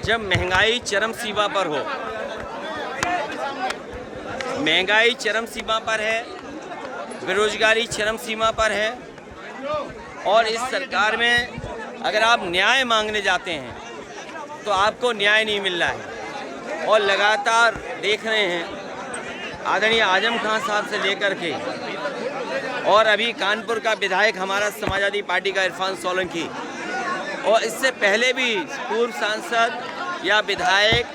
जब महंगाई चरम सीमा पर हो, महंगाई चरम सीमा पर है, बेरोजगारी चरम सीमा पर है और इस सरकार में अगर आप न्याय मांगने जाते हैं तो आपको न्याय नहीं मिल रहा है। और लगातार देख रहे हैं आदरणीय आजम खान साहब से लेकर के और अभी कानपुर का विधायक हमारा समाजवादी पार्टी का इरफान सोलंकी और इससे पहले भी पूर्व सांसद या विधायक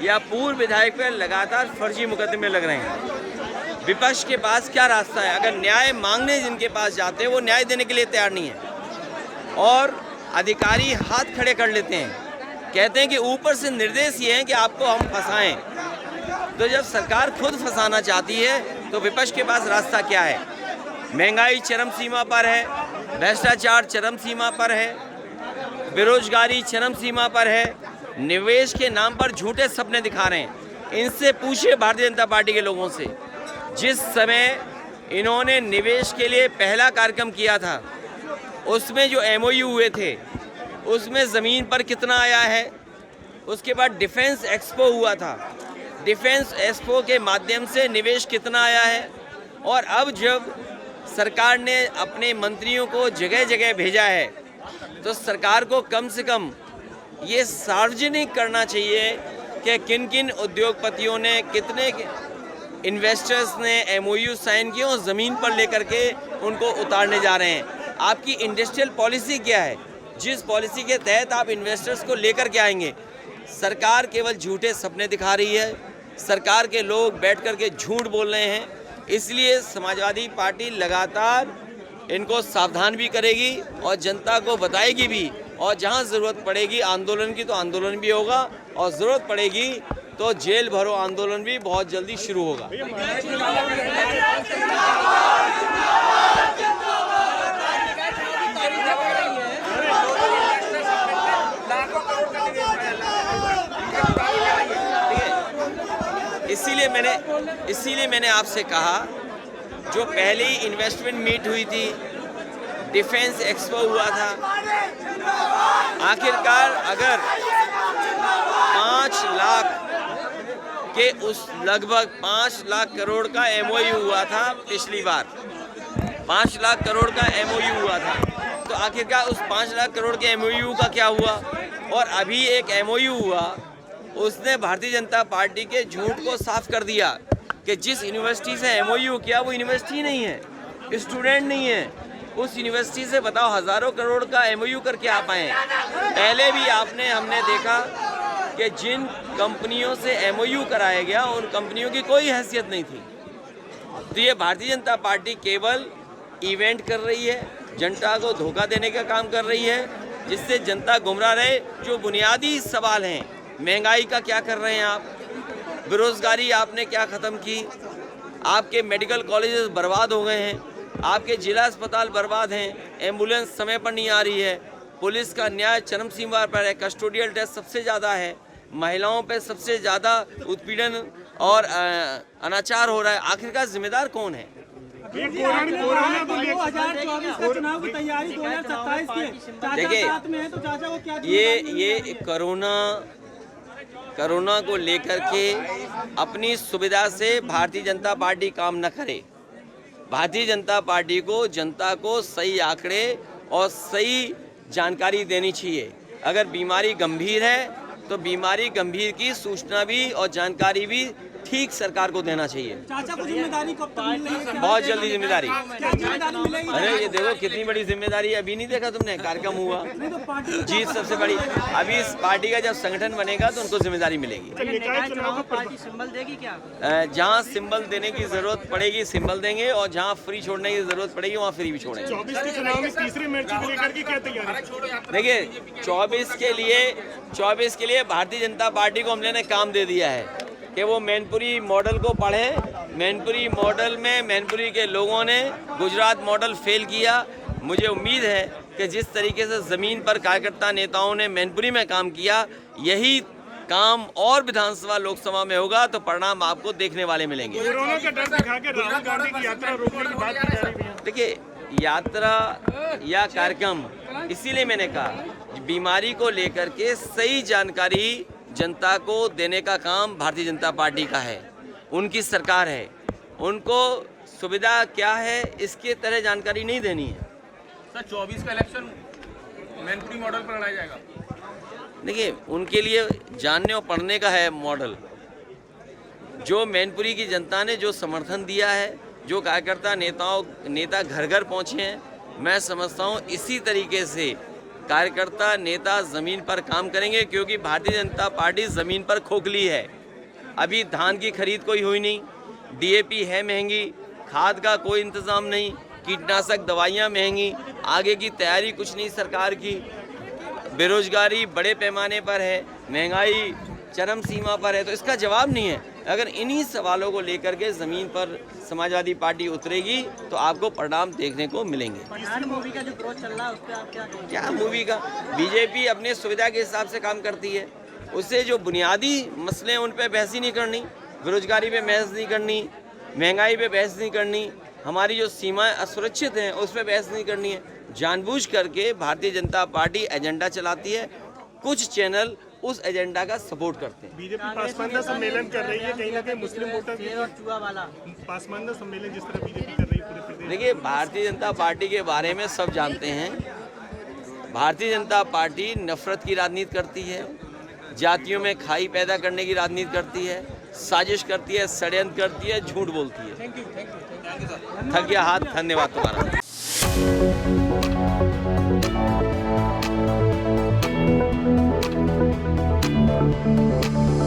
या पूर्व विधायक पर लगातार फर्जी मुकदमे लग रहे हैं। विपक्ष के पास क्या रास्ता है? अगर न्याय मांगने जिनके पास जाते हैं वो न्याय देने के लिए तैयार नहीं है और अधिकारी हाथ खड़े कर लेते हैं, कहते हैं कि ऊपर से निर्देश ये हैं कि आपको हम फंसाएं। तो जब सरकार खुद फंसाना चाहती है तो विपक्ष के पास रास्ता क्या है? महंगाई चरम सीमा पर है, भ्रष्टाचार चरम सीमा पर है, बेरोजगारी चरम सीमा पर है, निवेश के नाम पर झूठे सपने दिखा रहे हैं। इनसे पूछिए भारतीय जनता पार्टी के लोगों से, जिस समय इन्होंने निवेश के लिए पहला कार्यक्रम किया था उसमें जो MOU हुए थे उसमें ज़मीन पर कितना आया है। उसके बाद डिफेंस एक्सपो हुआ था, डिफेंस एक्सपो के माध्यम से निवेश कितना आया है। और अब जब सरकार ने अपने मंत्रियों को जगह जगह भेजा है तो सरकार को कम से कम ये सार्वजनिक करना चाहिए कि किन किन उद्योगपतियों ने, कितने इन्वेस्टर्स ने MOU साइन किए और ज़मीन पर लेकर के उनको उतारने जा रहे हैं। आपकी इंडस्ट्रियल पॉलिसी क्या है? जिस पॉलिसी के तहत आप इन्वेस्टर्स को लेकर के आएंगे? सरकार केवल झूठे सपने दिखा रही है, सरकार के लोग बैठ कर के झूठ बोल रहे हैं। इसलिए समाजवादी पार्टी लगातार इनको सावधान भी करेगी और जनता को बताएगी भी, और जहां ज़रूरत पड़ेगी आंदोलन की तो आंदोलन भी होगा और ज़रूरत पड़ेगी तो जेल भरो आंदोलन भी बहुत जल्दी शुरू होगा। इसीलिए मैंने आपसे कहा, जो पहली इन्वेस्टमेंट मीट हुई थी, डिफेंस एक्सपो हुआ था, आखिरकार अगर 5 लाख के उस लगभग 5 लाख करोड़ का MOU हुआ था पिछली बार, 5 लाख करोड़ का MOU हुआ था, तो आखिरकार उस 5 लाख करोड़ के MOU का क्या हुआ? और अभी एक MOU हुआ, उसने भारतीय जनता पार्टी के झूठ को साफ कर दिया कि जिस यूनिवर्सिटी से MOU किया वो यूनिवर्सिटी नहीं है, स्टूडेंट नहीं है। उस यूनिवर्सिटी से बताओ हज़ारों करोड़ का MOU करके आप आए। पहले भी हमने देखा कि जिन कंपनियों से MOU कराया गया उन कंपनियों की कोई हैसियत नहीं थी। तो ये भारतीय जनता पार्टी केवल इवेंट कर रही है, जनता को धोखा देने का काम कर रही है, जिससे जनता गुमराह रहे। जो बुनियादी सवाल हैं, महंगाई का क्या कर रहे हैं आप? बेरोजगारी आपने क्या ख़त्म की? आपके मेडिकल कॉलेजेस बर्बाद हो गए हैं, आपके जिला अस्पताल बर्बाद हैं, एम्बुलेंस समय पर नहीं आ रही है, पुलिस का न्याय चरम सीमा पर है, कस्टोडियल डेथ सबसे ज़्यादा है, महिलाओं पे सबसे ज़्यादा उत्पीड़न और अनाचार हो रहा है। आखिरकार जिम्मेदार कौन है? 2024 चुनाव की तैयारी 2027 की देखिए, ये कोरोना को लेकर के अपनी सुविधा से भारतीय जनता पार्टी काम न करे। भारतीय जनता पार्टी को जनता को सही आंकड़े और सही जानकारी देनी चाहिए। अगर बीमारी गंभीर है तो बीमारी गंभीर की सूचना भी और जानकारी भी ठीक सरकार को देना चाहिए। चाचा को जिम्मेदारी कब तक मिल रही है? बहुत जल्दी जिम्मेदारी। क्या जिम्मेदारी मिलेगी? अरे ये देखो कितनी बड़ी जिम्मेदारी, अभी नहीं देखा तुमने? कार्यक्रम हुआ, जीत सबसे बड़ी। अभी इस पार्टी का जब संगठन बनेगा तो उनको जिम्मेदारी मिलेगी। पार्टी सिंबल देगी क्या? जहाँ सिंबल देने की जरूरत पड़ेगी सिंबल देंगे और जहाँ फ्री छोड़ने की जरूरत पड़ेगी वहाँ फ्री भी छोड़ेंगे। 24 के चुनाव में तीसरे मोर्चे को लेकर के क्या तैयारी? देखिए 24 के लिए भारतीय जनता पार्टी को हमने काम दे दिया है कि वो मैनपुरी मॉडल को पढ़ें। मैनपुरी मॉडल में मैनपुरी के लोगों ने गुजरात मॉडल फेल किया। मुझे उम्मीद है कि जिस तरीके से ज़मीन पर कार्यकर्ता नेताओं ने मैनपुरी में काम किया, यही काम और विधानसभा लोकसभा में होगा तो परिणाम आपको देखने वाले मिलेंगे। कोरोना का डर दिखाकर राहुल गांधी की यात्रा रोकने की बात की जा रही है। देखिए, यात्रा या कार्यक्रम, इसीलिए मैंने कहा बीमारी को लेकर के सही जानकारी जनता को देने का काम भारतीय जनता पार्टी का है, उनकी सरकार है। उनको सुविधा क्या है इसके तरह जानकारी नहीं देनी है। सर 24 का इलेक्शन मैनपुरी मॉडल पर लड़ाया जाएगा। देखिए, उनके लिए जानने और पढ़ने का है मॉडल। जो मैनपुरी की जनता ने जो समर्थन दिया है, जो कार्यकर्ता नेता घर घर पहुँचे हैं, मैं समझता हूँ इसी तरीके से कार्यकर्ता नेता ज़मीन पर काम करेंगे, क्योंकि भारतीय जनता पार्टी ज़मीन पर खोखली है। अभी धान की खरीद कोई हुई नहीं, डीएपी है महंगी, खाद का कोई इंतज़ाम नहीं, कीटनाशक दवाइयाँ महंगी, आगे की तैयारी कुछ नहीं सरकार की, बेरोजगारी बड़े पैमाने पर है, महंगाई चरम सीमा पर है। तो इसका जवाब नहीं है। अगर इन्हीं सवालों को लेकर के ज़मीन पर समाजवादी पार्टी उतरेगी तो आपको परिणाम देखने को मिलेंगे। पठान मूवी का जो विरोध चल रहा है उस पर आप क्या कहेंगे? क्या मूवी का? बीजेपी अपने सुविधा के हिसाब से काम करती है। उससे जो बुनियादी मसले हैं उन पर बहस ही नहीं करनी, बेरोजगारी पे बहस नहीं करनी, महंगाई पे बहस नहीं करनी, हमारी जो सीमाएं असुरक्षित हैं उस पर बहस नहीं करनी है। जानबूझ करके भारतीय जनता पार्टी एजेंडा चलाती है, कुछ चैनल उस एजेंडा का सपोर्ट करते हैं। बीजेपी पासमानदा सम्मेलन कर रही है, कहीं ना कहीं मुस्लिम वोटर शेर और चूहा वाला पासमानदा सम्मेलन जिस तरह बीजेपी कर रही है पूरे प्रदेश। देखिए, भारतीय जनता पार्टी के बारे में सब जानते हैं। भारतीय जनता पार्टी नफरत की राजनीति करती है, जातियों में खाई पैदा करने की राजनीति करती है, साजिश करती है, षड्यंत्र करती है, झूठ बोलती है। थक गया हाथ, धन्यवाद तुम्हारा।